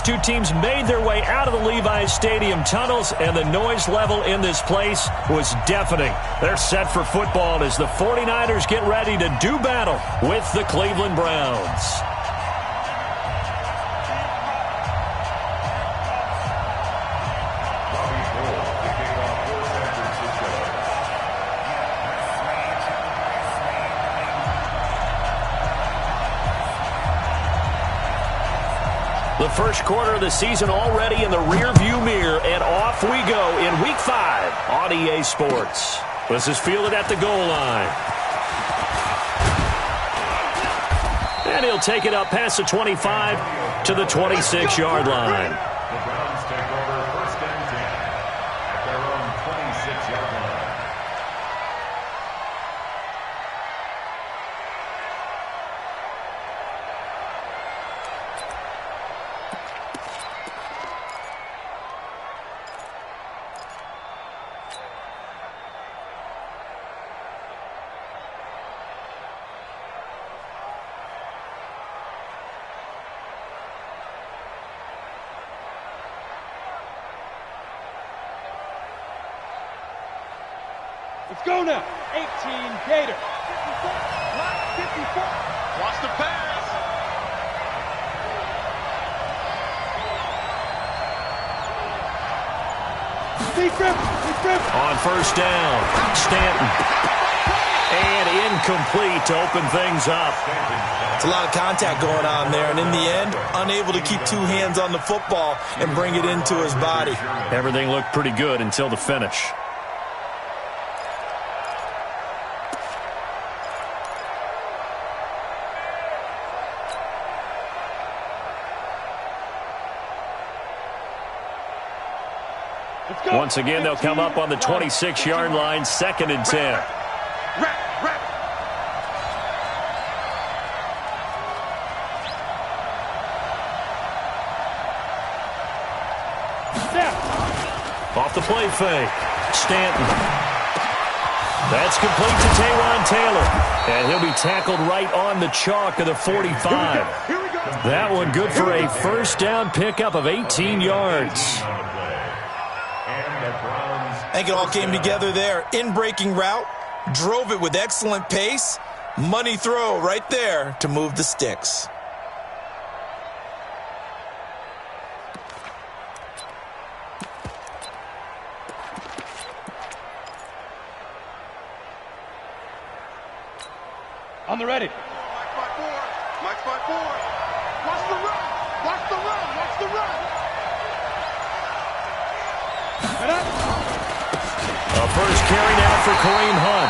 two teams made their way out of the Levi's Stadium tunnels, and the noise level in this place was deafening. They're set for football as the 49ers get ready to do battle with the Cleveland Browns. The first quarter of the season already in the rearview mirror, and off we go in Week 5 on EA Sports. This is fielded at the goal line. And he'll take it up past the 25 to the 26-yard line. The Browns take over 1st and 10 at their own 26-yard line. Let's go now. 18 Gator. 54. Watch the pass. On first down, Stanton. And incomplete to open things up. It's a lot of contact going on there, and in the end, unable to keep two hands on the football and bring it into his body. Everything looked pretty good until the finish. Once again, they'll come up on the 26-yard line, 2nd and 10. Off the play fake, Stanton. That's complete to Taywan Taylor. And he'll be tackled right on the chalk of the 45. That one good for a first down pickup of 18 yards. I think it all came together there. In-breaking route, drove it with excellent pace. Money throw right there to move the sticks. On the ready. Mike's by 4. Watch the run. Watch the run. Watch the run. A first carry now for Kareem Hunt.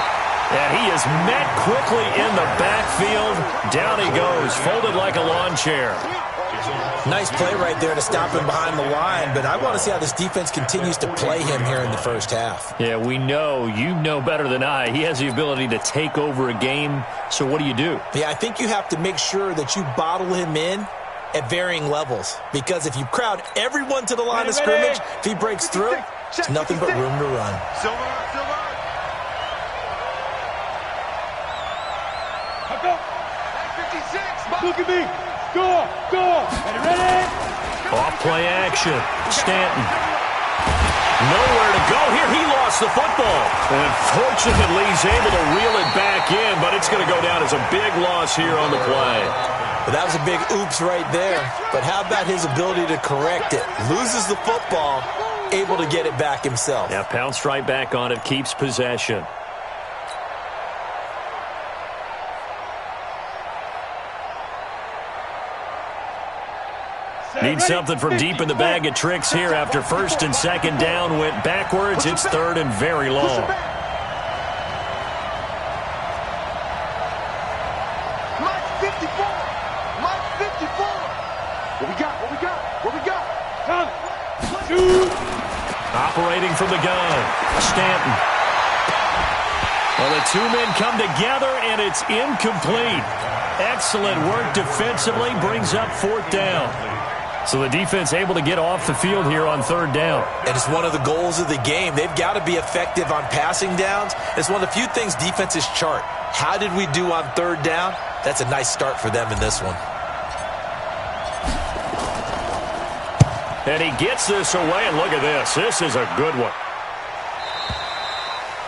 And he is met quickly in the backfield. Down he goes, folded like a lawn chair. Nice play right there to stop him behind the line, but I want to see how this defense continues to play him here in the first half. Yeah, we know, you know better than I, he has the ability to take over a game. So what do? Yeah, I think you have to make sure that you bottle him in at varying levels, because if you crowd everyone to the line of scrimmage, if he breaks through, there's nothing but room to run. Silver. Go. 56. Look at me. Go. Ready? Off play action. Stanton. Nowhere to go here. He lost the football. And fortunately, he's able to reel it back in, but it's going to go down as a big loss here on the play. Well, that was a big oops right there. But how about his ability to correct it? Loses the football, able to get it back himself. Yeah, pounced right back on it, keeps possession. Need something from deep in the bag of tricks here after 1st and 2nd down went backwards. It's 3rd and very long. Mike 54. What we got? Operating from the gun, Stanton. Well, the two men come together, and it's incomplete. Excellent work defensively, brings up 4th down. So the defense able to get off the field here on 3rd down. And it's one of the goals of the game. They've got to be effective on passing downs. It's one of the few things defenses chart. How did we do on 3rd down? That's a nice start for them in this one. And he gets this away, and look at this. This is a good one.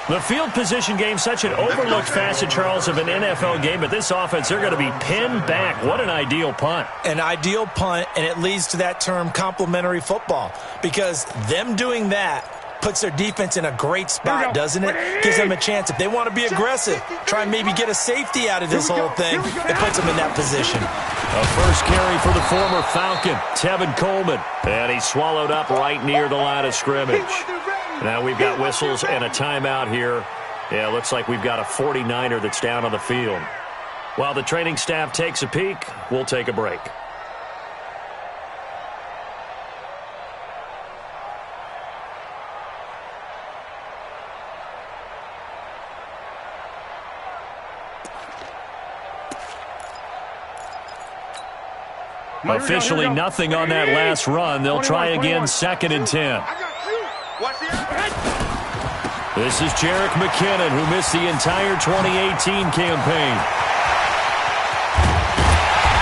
The field position game, such an overlooked facet, Charles, of an NFL game, but this offense, they're going to be pinned back. What an ideal punt. An ideal punt, and it leads to that term complementary football, because them doing that puts their defense in a great spot, doesn't it? Gives them a chance. If they want to be aggressive, try and maybe get a safety out of this whole thing, it puts them in that position. A first carry for the former Falcon, Tevin Coleman. And he swallowed up right near the line of scrimmage. Now we've got whistles and a timeout here. Yeah, looks like we've got a 49er that's down on the field. While the training staff takes a peek, we'll take a break. Officially nothing on that last run. They'll try again, 2nd and 10. This is Jerick McKinnon, who missed the entire 2018 campaign.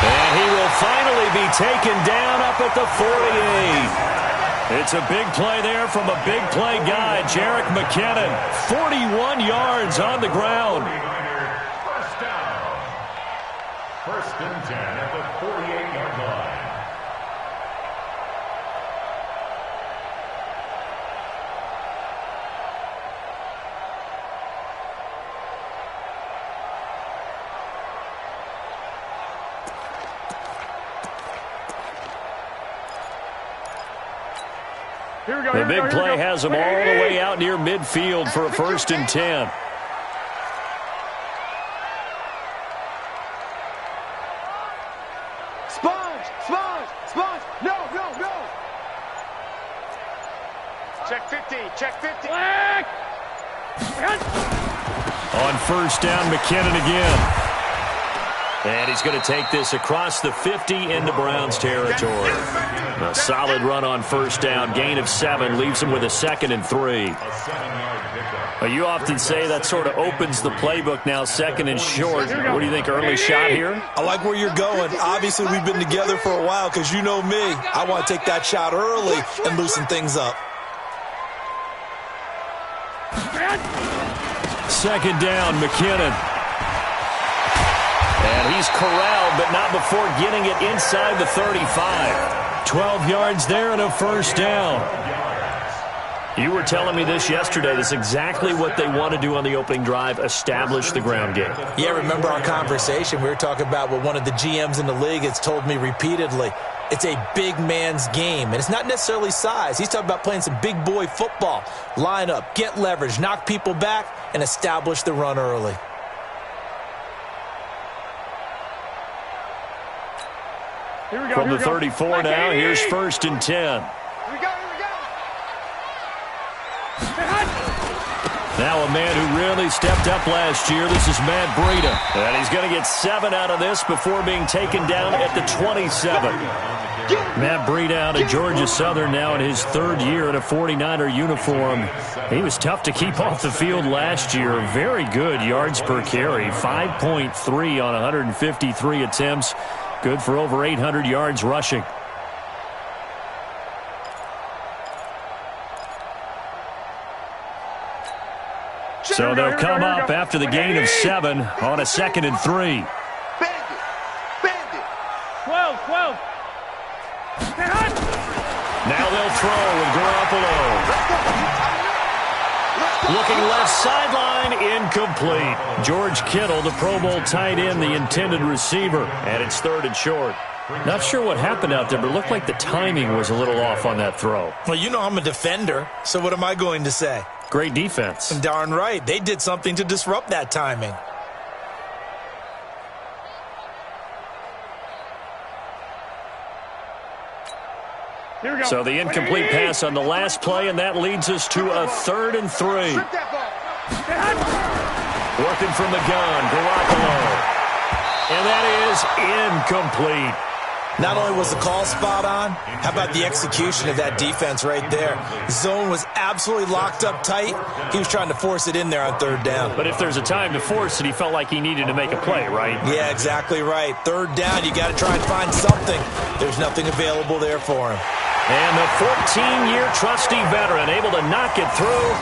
And he will finally be taken down up at the 48. It's a big play there from a big play guy, Jerick McKinnon. 41 yards on the ground. First down. 1st and 10 at the 48-yard line. The big play has them all the way out near midfield for a 1st and 10. Sponge. No. Check 50. On 1st down, McKinnon again. And he's going to take this across the 50 into Browns territory. A solid run on 1st down. Gain of 7 leaves him with a 2nd and 3. Well, you often say that sort of opens the playbook now, 2nd and short. What do you think, early shot here? I like where you're going. Obviously, we've been together for a while because you know me. I want to take that shot early and loosen things up. 2nd down, McKinnon. And he's corralled, but not before getting it inside the 35. 12 yards there and a 1st down. You were telling me this yesterday. This is exactly what they want to do on the opening drive, establish the ground game. Yeah, remember our conversation? We were talking about what one of the GMs in the league has told me repeatedly. It's a big man's game, and it's not necessarily size. He's talking about playing some big boy football. Line up, get leverage, knock people back, and establish the run early. From the 34 now, here's 1st and 10. Here we go. Now a man who really stepped up last year. This is Matt Breida. And he's going to get 7 out of this before being taken down at the 27. Matt Breida out of Georgia Southern now in his 3rd year in a 49er uniform. He was tough to keep off the field last year. Very good yards per carry. 5.3 on 153 attempts. Good for over 800 yards rushing. So they'll come up after the gain of 7 on a 2nd and 3. Bandit. 12. Now they'll throw with Garoppolo. Looking left sideline, incomplete. George Kittle, the Pro Bowl tight end, the intended receiver, and it's 3rd and short. Not sure what happened out there, but it looked like the timing was a little off on that throw. Well, you know I'm a defender, so what am I going to say? Great defense. Darn right. They did something to disrupt that timing. So the incomplete pass on the last play, and that leads us to a 3rd and 3. Working from the gun, Garoppolo. And that is incomplete. Not only was the call spot on, how about the execution of that defense right there? Zone was absolutely locked up tight. He was trying to force it in there on 3rd down. But if there's a time to force it, he felt like he needed to make a play, right? Yeah, exactly right. 3rd down, you got to try and find something. There's nothing available there for him. And the 14-year trusty veteran able to knock it through.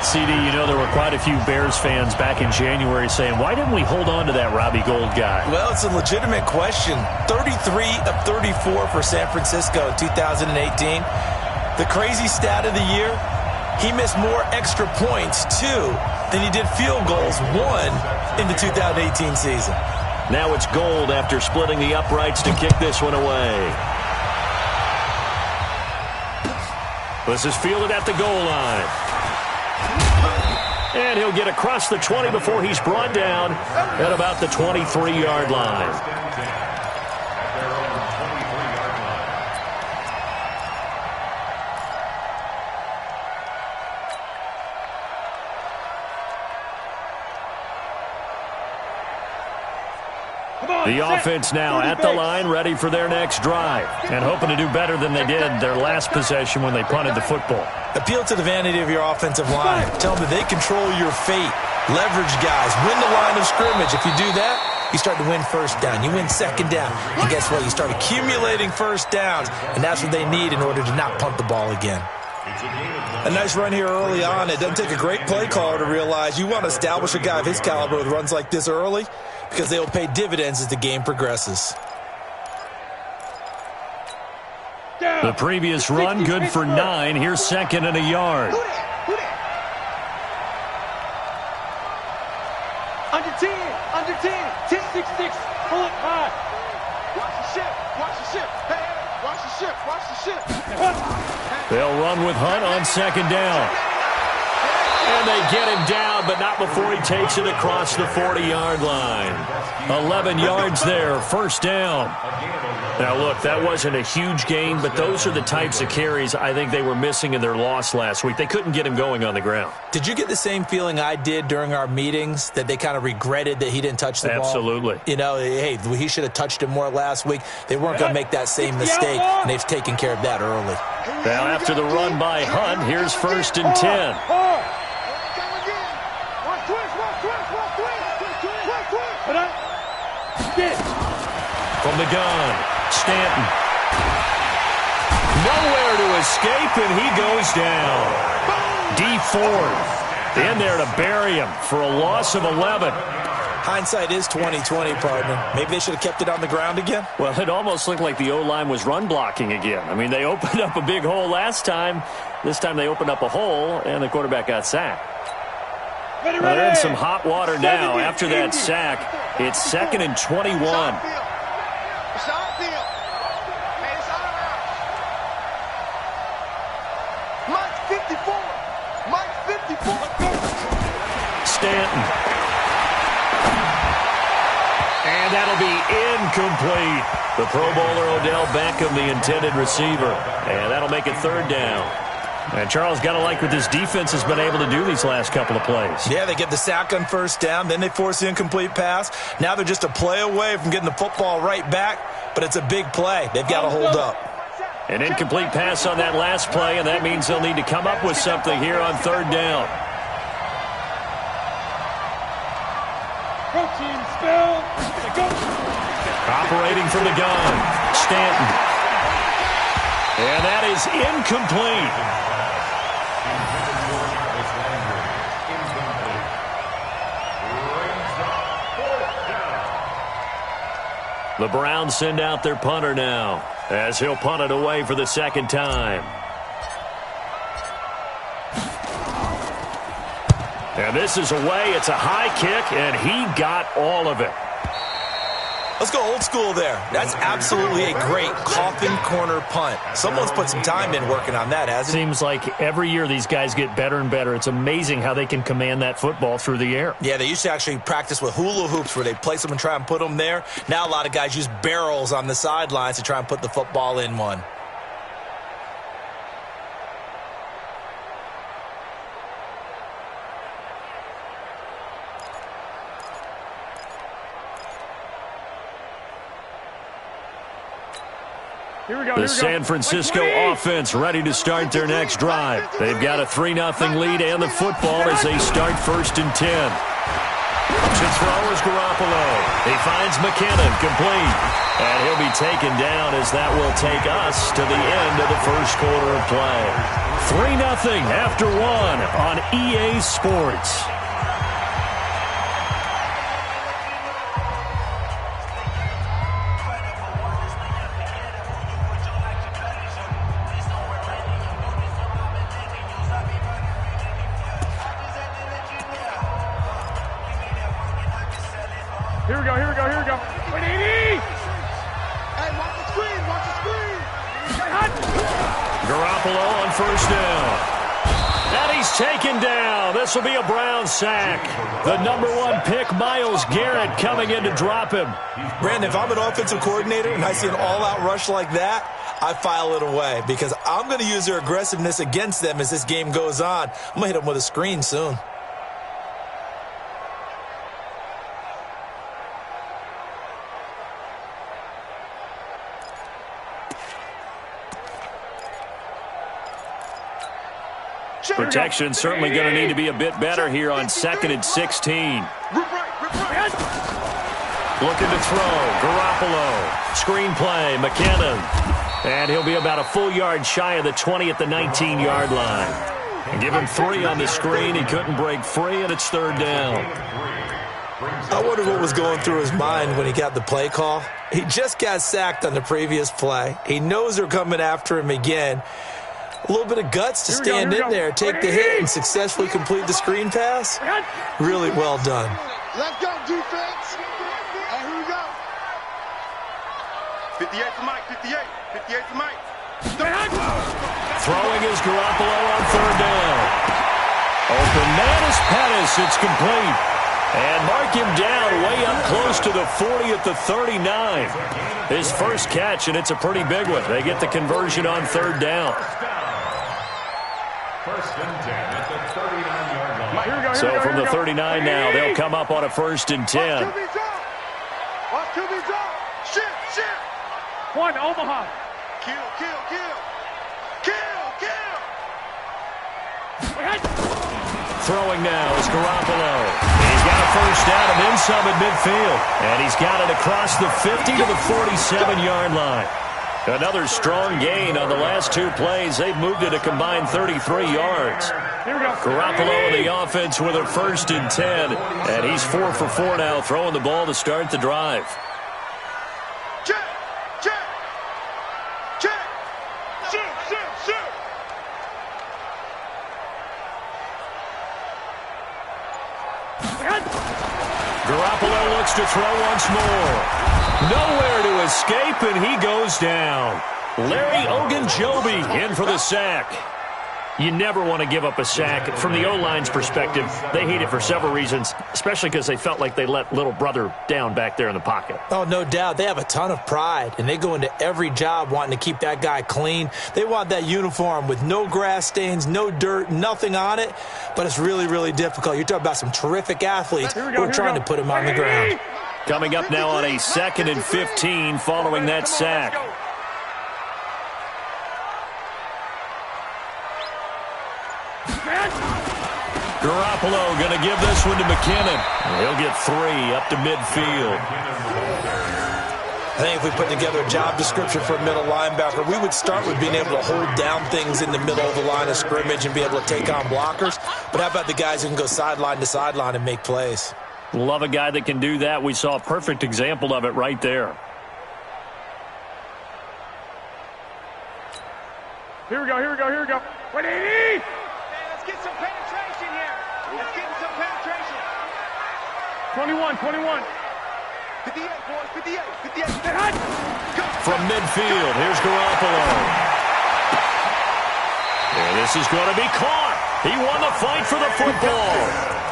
CD, you know there were quite a few Bears fans back in January saying, why didn't we hold on to that Robbie Gould guy? Well, it's a legitimate question. 33 of 34 for San Francisco in 2018. The crazy stat of the year, he missed more extra points, 2, than he did field goals, 1, in the 2018 season. Now it's Gould after splitting the uprights to kick this one away. This is fielded at the goal line. And he'll get across the 20 before he's brought down at about the 23-yard line. The offense now at the line, ready for their next drive, and hoping to do better than they did their last possession when they punted the football. Appeal to the vanity of your offensive line. Tell them that they control your fate. Leverage guys. Win the line of scrimmage. If you do that, you start to win first down. You win second down. And guess what? You start accumulating first downs, and that's what they need in order to not punt the ball again. A nice run here early on. It doesn't take a great play caller to realize you want to establish a guy of his caliber with runs like this early, because they will pay dividends as the game progresses. The previous run, good for 9. Here's second and a yard. Under 10, 10, 6, pull it high. Watch the ship, watch the ship. Hey, watch the ship, watch the ship. They'll run with Hunt on second down. And they get him down, but not before he takes it across the 40-yard line. 11 yards there, first down. Now, look, that wasn't a huge gain, but those are the types of carries I think they were missing in their loss last week. They couldn't get him going on the ground. Did you get the same feeling I did during our meetings, that they kind of regretted that he didn't touch the ball? Absolutely. You know, hey, he should have touched it more last week. They weren't going to make that same mistake, and they've taken care of that early. Now, after the run by Hunt, here's first and 10. From the gun, Stanton. Nowhere to escape, and he goes down. D Ford in there to bury him for a loss of 11. Hindsight is 20/20, partner. Maybe they should have kept it on the ground again? Well, it almost looked like the O-line was run blocking again. I mean, they opened up a big hole last time. This time they opened up a hole, and the quarterback got sacked. Well, they're in some hot water now. After that sack, it's second and 21. Stanton. And that'll be incomplete. The Pro Bowler Odell Beckham, the intended receiver. And that'll make it third down. And Charles, got to like what this defense has been able to do these last couple of plays. Yeah, they get the sack on first down, then they force the incomplete pass. Now they're just a play away from getting the football right back, but it's a big play. They've got to hold up. An incomplete pass on that last play, and that means they'll need to come up with something here on third down. Protein spill. Operating from the gun, Stanton. And that is incomplete. The Browns send out their punter now, as he'll punt it away for the second time. And this is away. It's a high kick, and he got all of it. Let's go old school there. That's absolutely a great coffin corner punt. Someone's put some time in working on that, hasn't it? Seems like every year these guys get better and better. It's amazing how they can command that football through the air. Yeah, they used to actually practice with hula hoops where they place them and try and put them there. Now a lot of guys use barrels on the sidelines to try and put the football in one. The San Francisco offense ready to start their next drive. They've got a 3-0 lead and the football as they start first and 10. To throw is Garoppolo. He finds McKinnon, complete. And he'll be taken down as that will take us to the end of the first quarter of play. 3-0 after 1 on EA Sports. Here we go. 180! Hey, watch the screen. Garoppolo on first down. And he's taken down. This will be a Brown sack. The number 1 pick, Myles Garrett, coming in to drop him. Brandon, if I'm an offensive coordinator and I see an all-out rush like that, I file it away because I'm going to use their aggressiveness against them as this game goes on. I'm going to hit them with a screen soon. Protection certainly going to need to be a bit better here on 2nd and 16. Looking to throw. Garoppolo. Screen play. McKinnon. And he'll be about a full yard shy of the 20 at the 19-yard line. And give him 3 on the screen. He couldn't break free, and it's 3rd down. I wonder what was going through his mind when he got the play call. He just got sacked on the previous play. He knows they're coming after him again. A little bit of guts to stand in there, take the hit, and successfully complete the screen pass. Really well done. Let's go, defense. And here we go. 58 for Mike, 58 for Mike. Throwing is Garoppolo on 3rd down. Open man is Pettis. It's complete. And mark him down way up close to the 40 at the 39. His first catch, and it's a pretty big one. They get the conversion on 3rd down. First and 10 at the 39-yard line. So from the 39 now, they'll come up on a 1st and 10. Watch QB's up. Shit. 1, Omaha. Kill. Throwing now is Garoppolo. He's got a first down and then some at midfield. And he's got it across the 50 to the 47-yard line. Another strong gain on the last 2 plays. They've moved it a combined 33 yards. Garoppolo in the offense with a 1st and 10. And he's 4 for 4 now, throwing the ball to start the drive. Garoppolo looks to throw once more. Nowhere to escape, and he goes down. Larry Ogunjobi in for the sack. You never want to give up a sack. From the O-line's perspective, they hate it for several reasons, especially because they felt like they let little brother down back there in the pocket. Oh, no doubt. They have a ton of pride, and they go into every job wanting to keep that guy clean. They want that uniform with no grass stains, no dirt, nothing on it, but it's really, really difficult. You're talking about some terrific athletes who are trying to put him on the ground. Coming up now on a 2nd and 15 following that sack. Garoppolo going to give this one to McKinnon. He'll get 3 up to midfield. I think if we put together a job description for a middle linebacker, we would start with being able to hold down things in the middle of the line of scrimmage and be able to take on blockers. But how about the guys who can go sideline to sideline and make plays? Love a guy that can do that. We saw a perfect example of it right there. Here we go. 180! Man, let's get some penetration here. Let's get some penetration. 21. 58, boys, 58. From midfield, here's Garoppolo. And this is going to be caught. He won the fight for the football.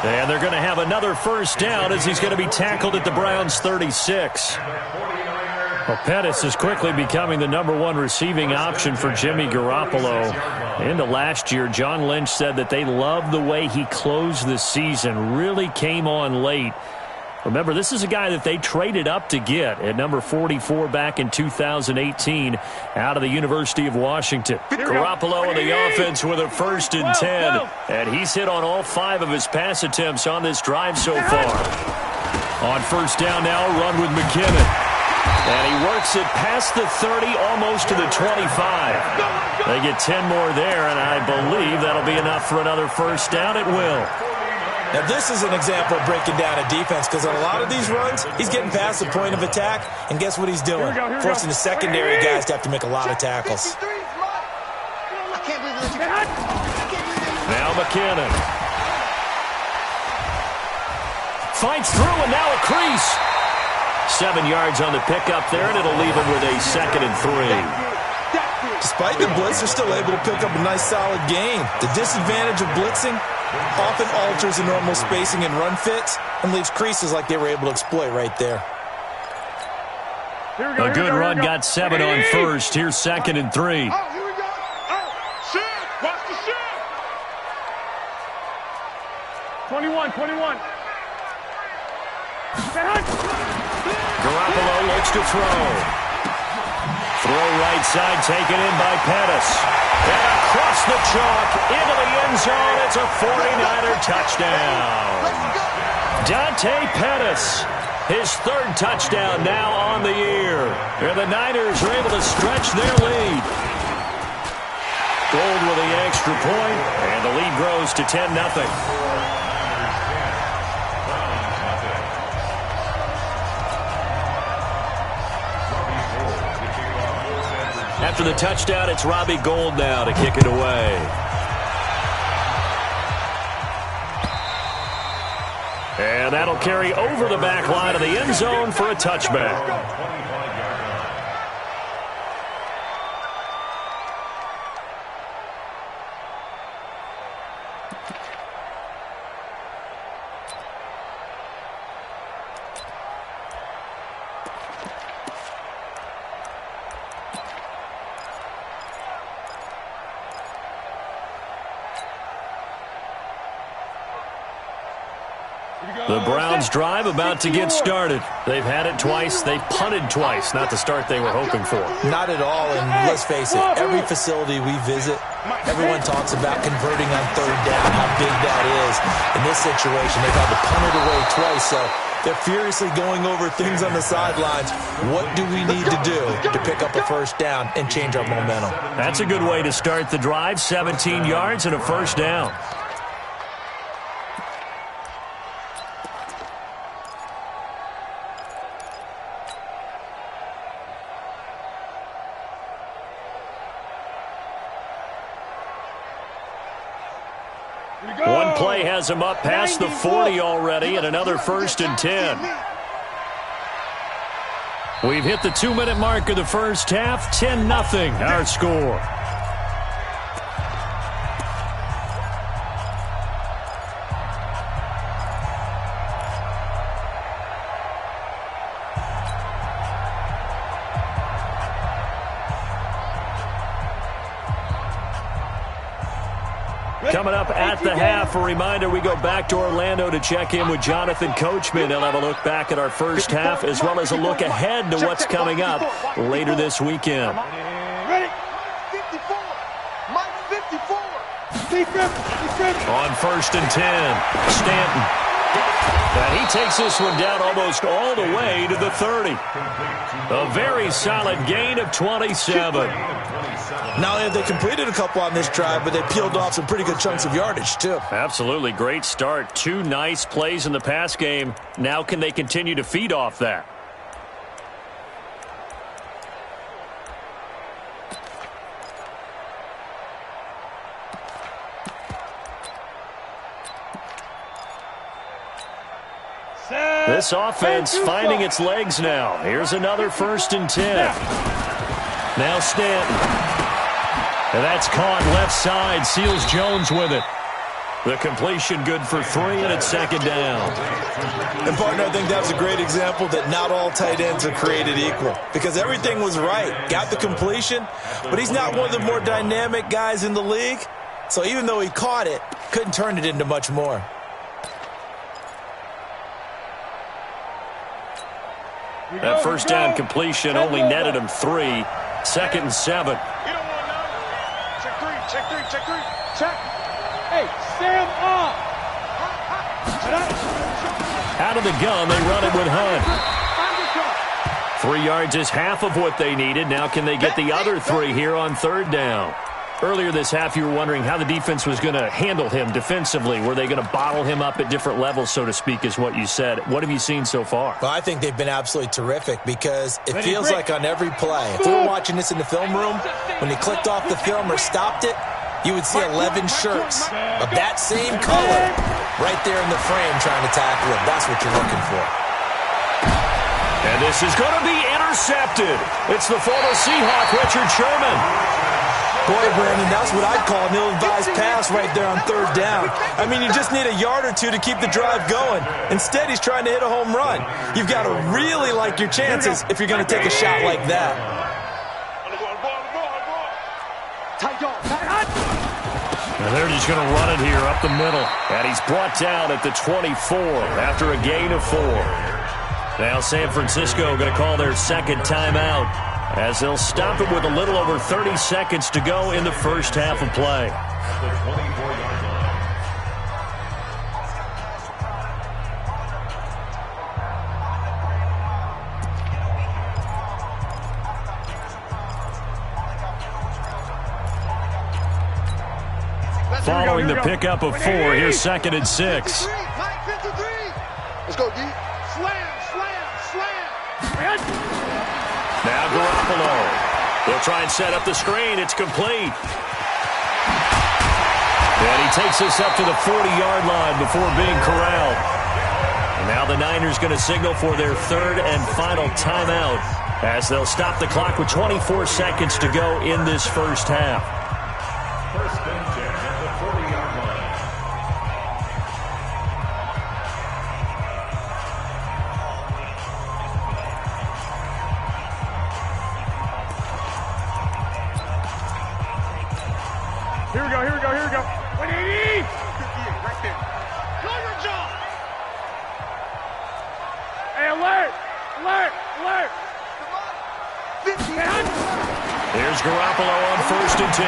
And they're going to have another first down as he's going to be tackled at the Browns' 36. Well, Pettis is quickly becoming the number 1 receiving option for Jimmy Garoppolo. Into last year, John Lynch said that they loved the way he closed the season, really came on late. Remember, this is a guy that they traded up to get at number 44 back in 2018 out of the University of Washington. Garoppolo in the offense with a 1st and 10. And he's hit on all 5 of his pass attempts on this drive so far. On 1st down now, a run with McKinnon. And he works it past the 30, almost to the 25. They get 10 more there, and I believe that'll be enough for another 1st down. It will. Now, this is an example of breaking down a defense because on a lot of these runs, he's getting past the point of attack, and guess what he's doing? Forcing the secondary guys to have to make a lot of tackles. Now McKinnon. Fights through, and now a crease. 7 yards on the pickup there, and it'll leave him with a 2nd and 3. Despite the blitz, they're still able to pick up a nice, solid gain. The disadvantage of blitzing often alters the normal spacing and run fits and leaves creases like they were able to exploit right there. A good run, got 7 on 1st. Here's 2nd and 3. Oh, here we go. Oh, shit. Watch the shit. 21. Garoppolo looks to throw. Throw right side, taken in by Pettis. And across the chalk, into the end zone. It's a 49er touchdown. Dante Pettis, his 3rd touchdown now on the year. And the Niners are able to stretch their lead. Gold with the extra point, and the lead grows to 10-0. After the touchdown, it's Robbie Gould now to kick it away. And that'll carry over the back line of the end zone for a touchback. The Browns drive about to get started. They've had it twice. They've punted twice. Not the start they were hoping for. Not at all, and let's face it, every facility we visit, everyone talks about converting on 3rd down, how big that is. In this situation, they've had to punt it away twice, so they're furiously going over things on the sidelines. What do we need to do to pick up a 1st down and change our momentum? That's a good way to start the drive. 17 yards and a 1st down. One play has him up past the 40 already, and another 1st and 10. We've hit the 2-minute mark of the 1st half. 10-0 our score. Coming up at the half, a reminder, we go back to Orlando to check in with Jonathan Coachman. He'll have a look back at our 1st half as well as a look ahead to what's coming up later this weekend. Ready? 54. Mike 54. Defense. On 1st and 10, Stanton. And he takes this one down almost all the way to the 30. A very solid gain of 27. Not only have they completed a couple on this drive, but they peeled off some pretty good chunks of yardage, too. Absolutely. Great start. 2 nice plays in the pass game. Now can they continue to feed off that? This offense finding its legs now. Here's another 1st and 10. Now Stanton. And that's caught left side. Seals Jones with it. The completion good for 3, and it's 2nd down. And, partner, I think that was a great example that not all tight ends are created equal. Because everything was right. Got the completion, but he's not one of the more dynamic guys in the league. So even though he caught it, couldn't turn it into much more. That first down completion only netted him 3. 2nd and 7. You don't want none. Check 3, check 3, check 3. Check. Hey, Sam off. Out of the gun, they run it with Hunt. 3 yards is half of what they needed. Now can they get the other 3 here on 3rd down? Earlier this half, you were wondering how the defense was going to handle him defensively. Were they going to bottle him up at different levels, so to speak, is what you said. What have you seen so far? Well, I think they've been absolutely terrific because it feels like on every play, if we were watching this in the film room, when he clicked off the film or stopped it, you would see 11 shirts of that same color right there in the frame trying to tackle him. That's what you're looking for. And this is going to be intercepted. It's the former Seahawk, Richard Sherman. Boy, Brandon, that's what I'd call an ill-advised pass right there on 3rd down. I mean, you just need a yard or 2 to keep the drive going. Instead, he's trying to hit a home run. You've got to really like your chances if you're going to take a shot like that. And they're just going to run it here up the middle. And he's brought down at the 24 after a gain of 4. Now San Francisco going to call their 2nd timeout, as they'll stop it with a little over 30 seconds to go in the first half of play. At the 24-yard line. Following the pickup of 4, here's 2nd and 6. Let's go, D. Slam, slam, slam. Now Garoppolo. They'll try and set up the screen. It's complete. And he takes us up to the 40-yard line before being corralled. And now the Niners going to signal for their 3rd and final timeout, as they'll stop the clock with 24 seconds to go in this first half. First and 10 at the 40-yard line. Here we go, here we go, here we go. 180! 58, right there. Call your job! Hey, alert! Alert! Alert! Here's Garoppolo on 1st and 10.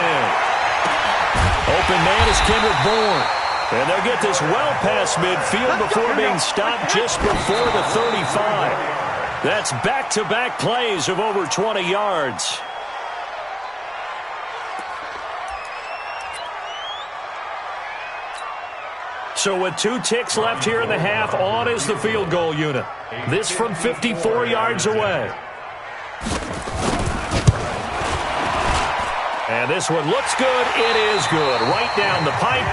Open man is Kendrick Bourne. And they'll get this well past midfield before being stopped just before the 35. That's back-to-back plays of over 20 yards. So with 2 ticks left here in the half, on is the field goal unit. This from 54 yards away. And this one looks good. It is good. Right down the pipe.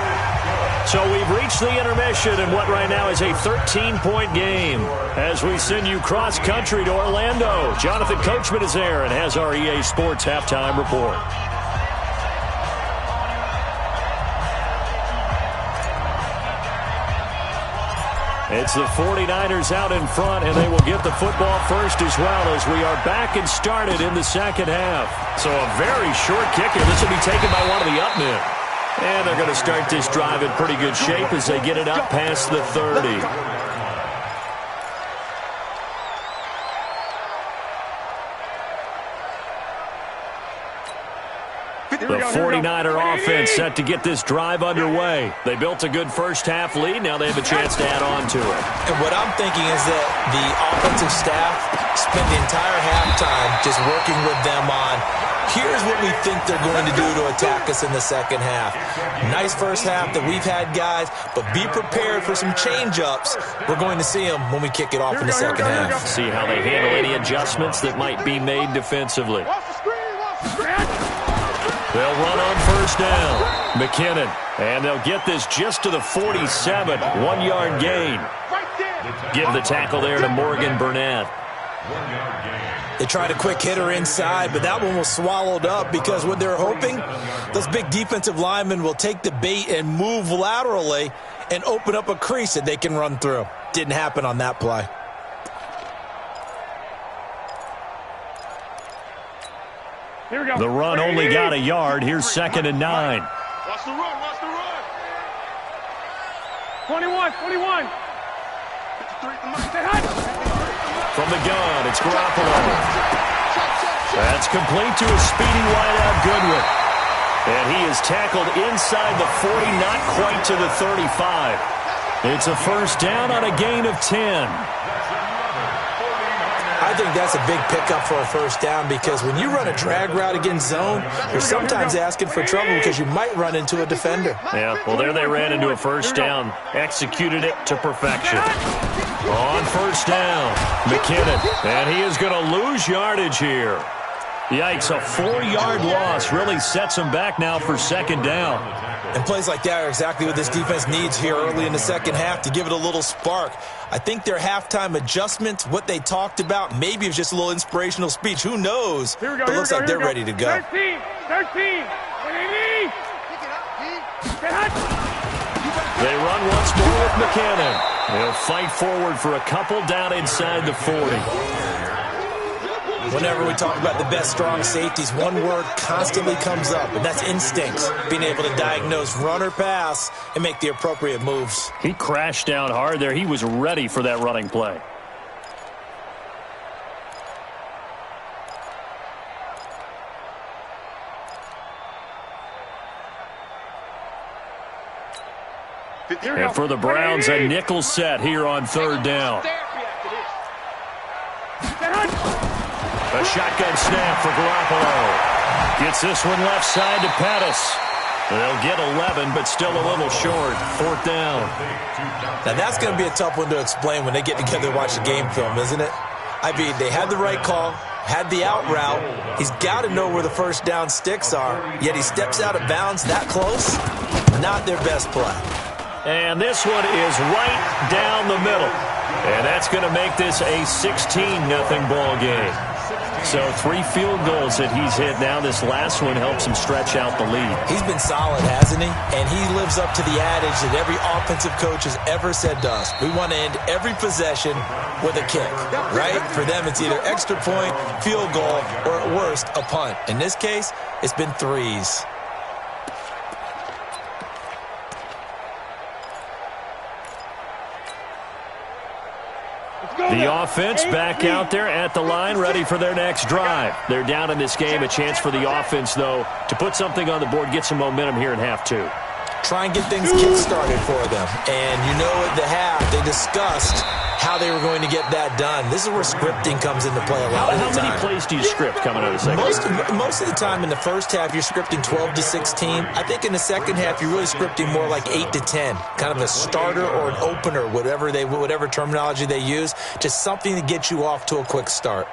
So we've reached the intermission in what right now is a 13-point game, as we send you cross-country to Orlando. Jonathan Coachman is there and has our EA Sports halftime report. It's the 49ers out in front, and they will get the football first as well, as we are back and started in the second half. So a very short kicker. This will be taken by one of the up men. And they're going to start this drive in pretty good shape as they get it up past the 30. The 49er offense set to get this drive underway. They built a good first-half lead. Now they have a chance to add on to it. And what I'm thinking is that the offensive staff spent the entire halftime just working with them on, here's what we think they're going to do to attack us in the second half. Nice first half that we've had, guys, but be prepared for some change-ups. We're going to see them when we kick it off in the second half. See how they handle any adjustments that might be made defensively. They'll run on first down. McKinnon. And they'll get this just to the 47. 1-yard gain. Give the tackle there to Morgan Burnett. 1-yard gain. They tried a quick hitter inside, but that one was swallowed up because what they're hoping, those big defensive linemen will take the bait and move laterally and open up a crease that they can run through. Didn't happen on that play. Here we go. The run only got a yard. Here's 2nd and 9. Watch the run, watch the run. 21, 21. 53 at the mic. Stay high. From the gun, it's Garoppolo. That's complete to a speedy wideout Goodwin. And he is tackled inside the 40, not quite to the 35. It's a first down on a gain of 10. I think that's a big pickup for a first down because when you run a drag route against zone, you're sometimes asking for trouble because you might run into a defender. Yeah, well, there they ran into a first down. Executed it to perfection. On first down, McKinnon. And he is going to lose yardage here. Yikes, a 4-yard loss really sets him back now for second down. And plays like that are exactly what this defense needs here early in the second half to give it a little spark. I think their halftime adjustment, what they talked about, maybe it was just a little inspirational speech. Who knows? But it looks like they're ready to go. 13, 13, They run once more with McKinnon. They'll fight forward for a couple down inside the 40. Whenever we talk about the best strong safeties, one word constantly comes up, and that's instincts. Being able to diagnose run or pass and make the appropriate moves. He crashed down hard there. He was ready for that running play. And for the Browns, a nickel set here on third down. A shotgun snap for Garoppolo. Gets this one left side to Pettis. They'll get 11, but still a little short. Fourth down. Now, that's going to be a tough one to explain when they get together and watch the game film, isn't it? I mean, they had the right call, had the out route. He's got to know where the first down sticks are, yet he steps out of bounds that close. Not their best play. And this one is right down the middle. And that's going to make this a 16-0 ball game. So 3 field goals that he's hit now. This last one helps him stretch out the lead. He's been solid, hasn't he? And he lives up to the adage that every offensive coach has ever said to us. We want to end every possession with a kick, right? For them, it's either extra point, field goal, or at worst, a punt. In this case, it's been 3s. The offense back out there at the line, ready for their next drive. They're down in this game. A chance for the offense, though, to put something on the board, get some momentum here in half 2. Try and get things kick-started for them. And you know at the half, they discussed how they were going to get that done. This is where scripting comes into play a lot of the time. How many plays do you script coming out of the second? Most of the time in the first half, you're scripting 12 to 16. I think in the second half, you're really scripting more like 8 to 10. Kind of a starter or an opener, whatever terminology they use. Just something to get you off to a quick start.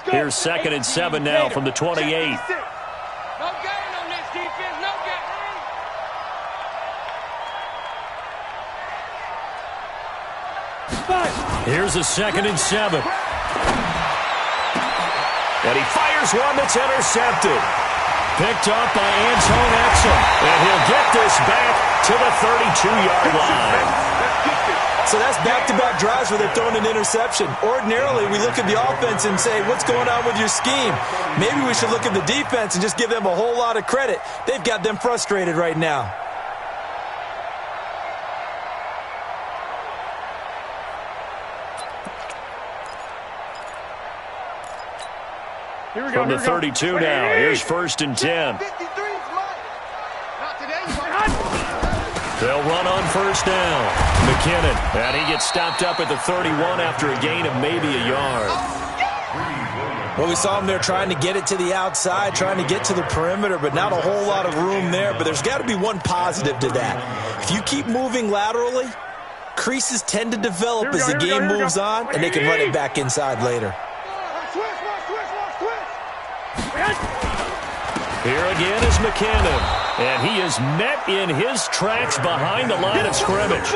Here's 2nd and 7 now from the 28. No gain on this defense. No gain. Here's a 2nd and 7. And he fires one that's intercepted. Picked up by Antoine Exum. And he'll get this back to the 32-yard line. So that's back-to-back drives where they're throwing an interception. Ordinarily, we look at the offense and say, what's going on with your scheme? Maybe we should look at the defense and just give them a whole lot of credit. They've got them frustrated right now. From the 32 now, here's 1st and 10. They'll run on first down. McKinnon, and he gets stopped up at the 31 after a gain of maybe a yard. Well, we saw him there trying to get it to the outside, trying to get to the perimeter, but not a whole lot of room there. But there's got to be one positive to that. If you keep moving laterally, creases tend to develop as the game moves on, and they can run it back inside later. Here again is McKinnon. And he is met in his tracks behind the line of scrimmage.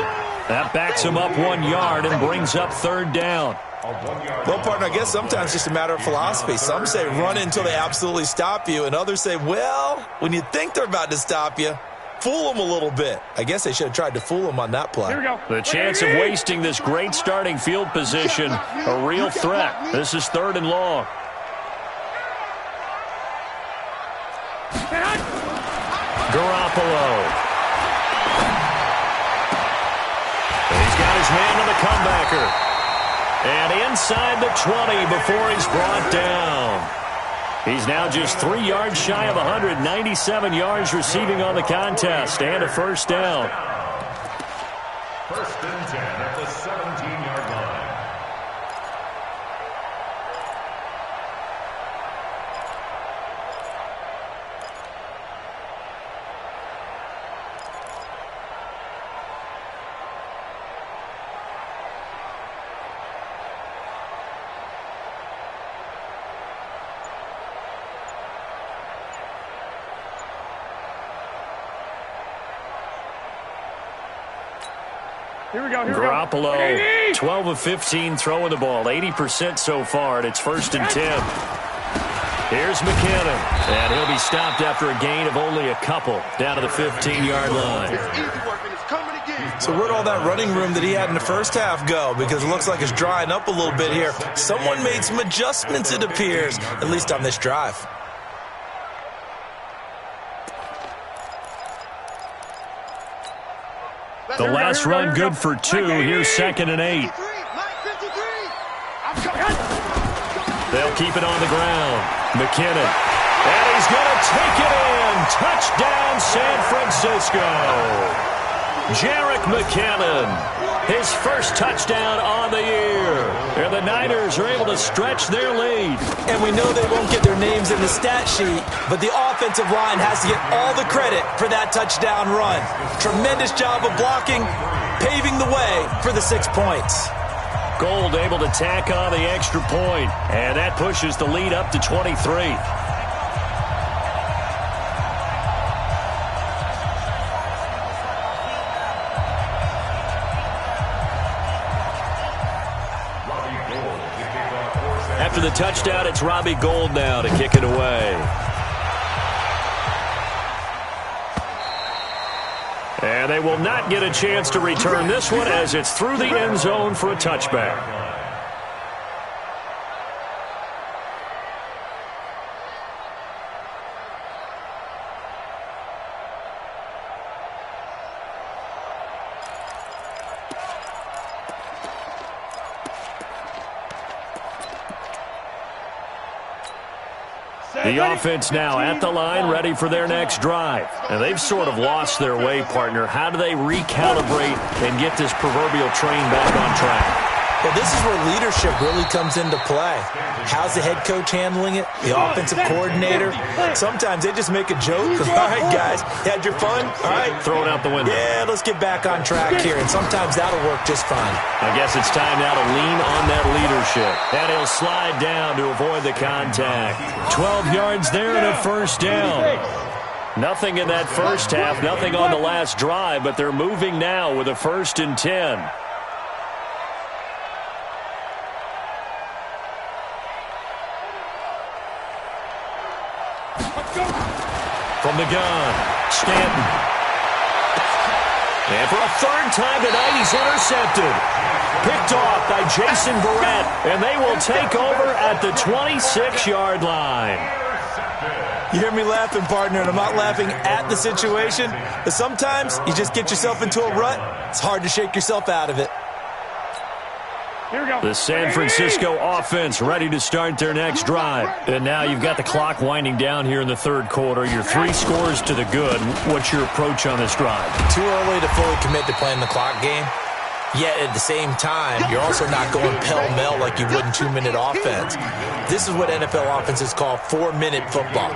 That backs him up 1 yard and brings up 3rd down. Well, partner, I guess sometimes it's just a matter of philosophy. Some say run until they absolutely stop you, and others say, well, when you think they're about to stop you, fool them a little bit. I guess they should have tried to fool them on that play. The chance of wasting this great starting field position, a real threat. This is 3rd and long. Garoppolo. man to the comebacker. And inside the 20 before he's brought down. He's now just 3 yards shy of 197 yards receiving on the contest and a first down. First and 10 at the 17-yard line. Here we go. Garoppolo, 12 of 15 throwing the ball, 80% so far, and it's first and 10. Here's McKinnon, and he'll be stopped after a gain of only a couple down to the 15-yard line. It's easy work, and it's coming again. So where'd all that running room that he had in the first half go? Because it looks like it's drying up a little bit here. Someone made some adjustments, it appears, at least on this drive. The last run good for 2. Here's second and 8. They'll keep it on the ground. McKinnon. And he's going to take it in. Touchdown, San Francisco. Jerick McKinnon. His first touchdown on the year. And the Niners are able to stretch their lead. And we know they won't get their names in the stat sheet, but the offensive line has to get all the credit for that touchdown run. Tremendous job of blocking, paving the way for the 6 points. Gold able to tack on the extra point, and that pushes the lead up to 23. After the touchdown, it's Robbie Gould now to kick it away. And they will not get a chance to return this one as it's through the end zone for a touchback. The offense now at the line, ready for their next drive. And they've sort of lost their way, partner. How do they recalibrate and get this proverbial train back on track? Well, this is where leadership really comes into play. How's the head coach handling it? The offensive coordinator? Sometimes they just make a joke. All right, guys, had your fun? All right. Throw it out the window. Yeah, let's get back on track here. And sometimes that'll work just fine. I guess it's time now to lean on that leadership. And he'll slide down to avoid the contact. 12 yards there and a first down. Nothing in that first half, nothing on the last drive, but they're moving now with a first and 10. From the gun, Stanton. And for a third time tonight, he's intercepted. Picked off by Jason Verrett, and they will take over at the 26-yard line. You hear me laughing, partner, and I'm not laughing at the situation, but sometimes you just get yourself into a rut. It's hard to shake yourself out of it. Here we go. The San Francisco offense ready to start their next drive. And now you've got the clock winding down here in the third quarter. You're 3 scores to the good. What's your approach on this drive? Too early to fully commit to playing the clock game. Yet at the same time, you're also not going pell-mell like you would in 2-minute offense. This is what NFL offenses call 4-minute football.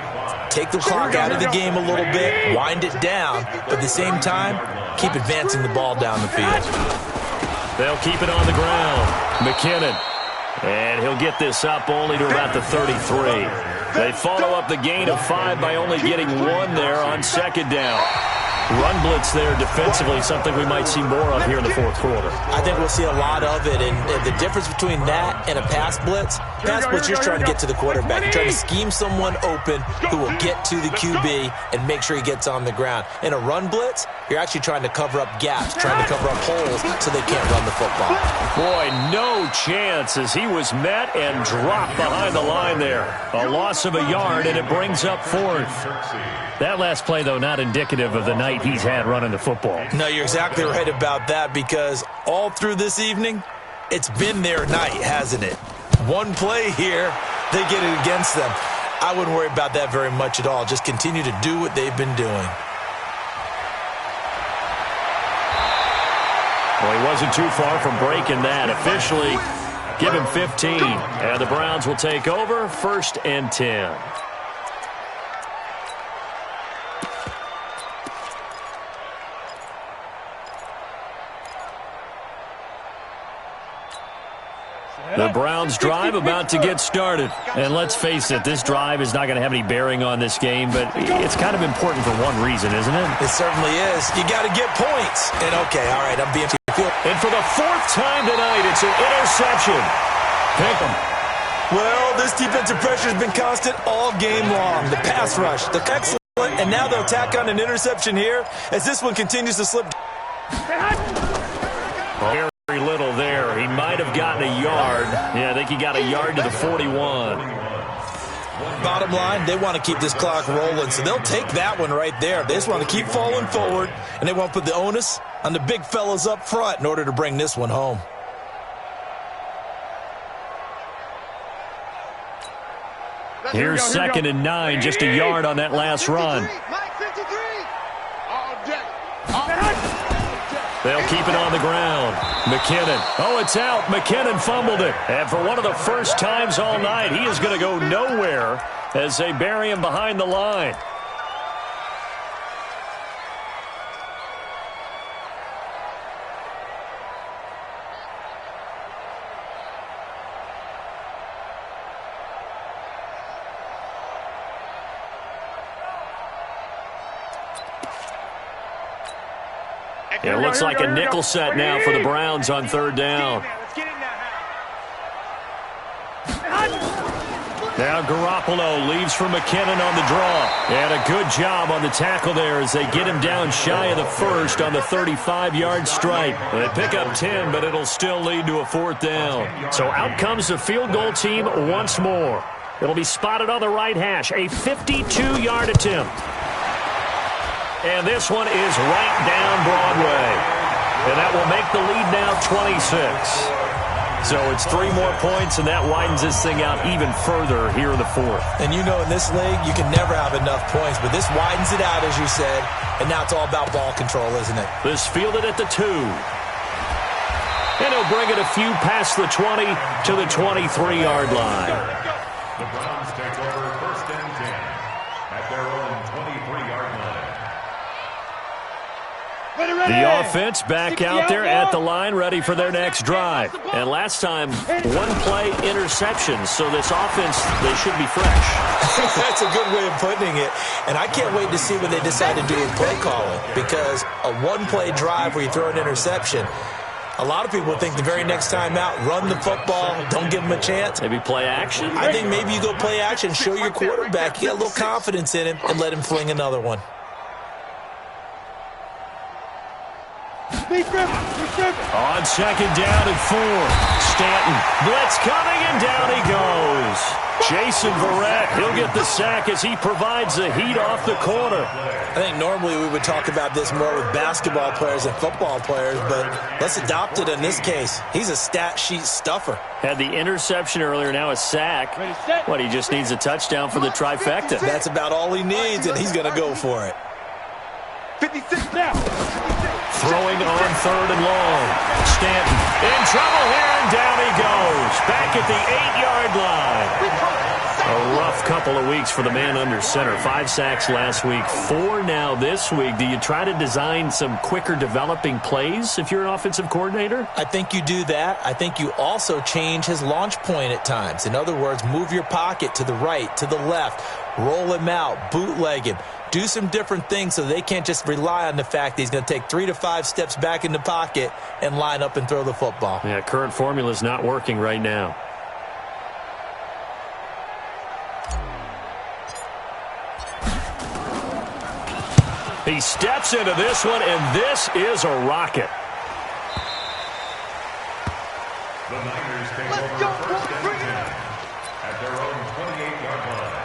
Take the clock out of the game a little bit, wind it down, but at the same time, keep advancing the ball down the field. They'll keep it on the ground. McKinnon. And he'll get this up only to about the 33. They follow up the gain of 5 by only getting 1 there on second down. Run blitz there defensively, something we might see more of here in the fourth quarter. I think we'll see a lot of it, and the difference between that and a pass blitz, you're trying to get to the quarterback. You're trying to scheme someone open who will get to the QB and make sure he gets on the ground. In a run blitz, you're actually trying to cover up gaps, trying to cover up holes so they can't run the football. Boy, no chance as he was met and dropped behind the line there. A loss of a yard, and it brings up 4th. That last play, though, not indicative of the night night he's had running the football. No, you're exactly right about that, because all through this evening, it's been their night, hasn't it? One play here, they get it against them. I wouldn't worry about that very much at all. Just continue to do what they've been doing. Well, he wasn't too far from breaking that. Officially, give him 15. And the Browns will take over, 1st and 10. The Browns drive about to get started. And let's face it, this drive is not going to have any bearing on this game, but it's kind of important for one reason, isn't it? It certainly is. You got to get points. And okay, all right, I'm being... And for the 4th time tonight, it's an interception. Pick 'em. Well, this defensive pressure has been constant all game long. The pass rush, the excellent, and now they'll tack on an interception here as this one continues to slip. Very little there. He might have gotten a yard. Yeah, I think he got a yard to the 41. Bottom line, they want to keep this clock rolling, so they'll take that one right there. They just want to keep falling forward, and they want to put the onus on the big fellas up front in order to bring this one home. Here's 2nd and 9, just a yard on that last run. They'll keep it on the ground. McKinnon. Oh, it's out. McKinnon fumbled it. And for one of the first times all night, he is going to go nowhere as they bury him behind the line. It looks like a nickel set now for the Browns on 3rd down. Now Garoppolo leaves for McKinnon on the draw. And a good job on the tackle there as they get him down shy of the 1st on the 35-yard stripe. They pick up 10, but it'll still lead to a 4th down. So out comes the field goal team once more. It'll be spotted on the right hash, a 52-yard attempt. And this one is right down Broadway. And that will make the lead now 26. So it's 3 more points, and that widens this thing out even further here in the 4th. And you know in this league, you can never have enough points, but this widens it out, as you said, and now it's all about ball control, isn't it? This fielded at the 2. And he'll bring it a few past the 20 to the 23-yard line. The Browns take over 1st and 10 at their own 23-yard line. The offense back out there at the line, ready for their next drive. And last time, 1-play interception, so this offense, they should be fresh. That's a good way of putting it. And I can't wait to see what they decide to do with play calling, because a 1-play drive where you throw an interception, a lot of people think the very next time out, run the football, don't give them a chance. Maybe play action? I think maybe you go play action, show your quarterback, get a little confidence in him, and let him fling another one. On 2nd down and 4. Stanton. Blitz coming, and down he goes. Jason Verrett, he'll get the sack as he provides the heat off the corner. I think normally we would talk about this more with basketball players than football players, but let's adopt it in this case. He's a stat sheet stuffer. Had the interception earlier, now a sack. What, he just needs a touchdown for the trifecta. That's about all he needs, and he's going to go for it. 56 now. Throwing on 3rd and long. Stanton in trouble here, and down he goes. Back at the 8-yard line. A rough couple of weeks for the man under center. 5 sacks last week, 4 now this week. Do you try to design some quicker developing plays if you're an offensive coordinator? I think you do that. I think you also change his launch point at times. In other words, move your pocket to the right, to the left, roll him out, bootleg him. Do some different things so they can't just rely on the fact that he's going to take 3 to 5 steps back in the pocket and line up and throw the football. Yeah, current formula is not working right now. He steps into this one, and this is a rocket. The Niners take over 1st and 10 at their own 28-yard line.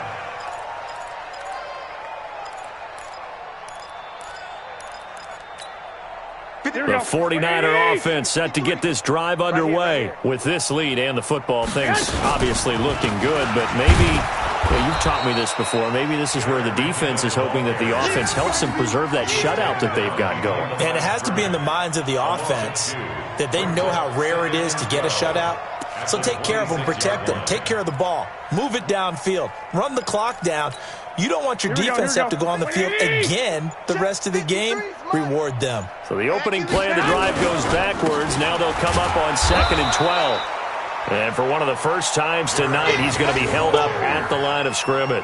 The 49er offense set to get this drive underway. With this lead and the football, things obviously looking good, but maybe, well, you've taught me this before, maybe this is where the defense is hoping that the offense helps them preserve that shutout that they've got going. And it has to be in the minds of the offense that they know how rare it is to get a shutout. So take care of them, protect them, take care of the ball, move it downfield, run the clock down. You don't want your defense to have to go on the field again the rest of the game. Reward them. So the opening play of the drive goes backwards. Now they'll come up on 2nd and 12. And for one of the first times tonight, he's going to be held up at the line of scrimmage.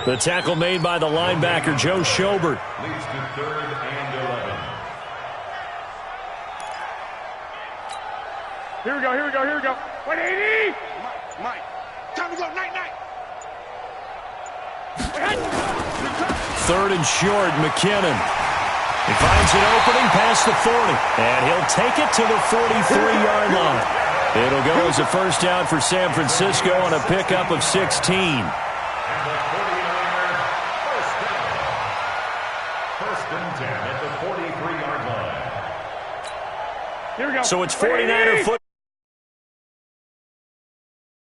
The tackle made by the linebacker, Joe Schobert. Leads to 3rd and 11. Here we go, here we go, here we go. 180! Mike, time to go, night-night. 3rd and short, McKinnon. He finds an opening past the 40, and he'll take it to the 43-yard line. It'll go as a first down for San Francisco on a pickup of 16. And the 49ers first down. 1st and 10 at the 43-yard line. Here we go. So it's 49er football.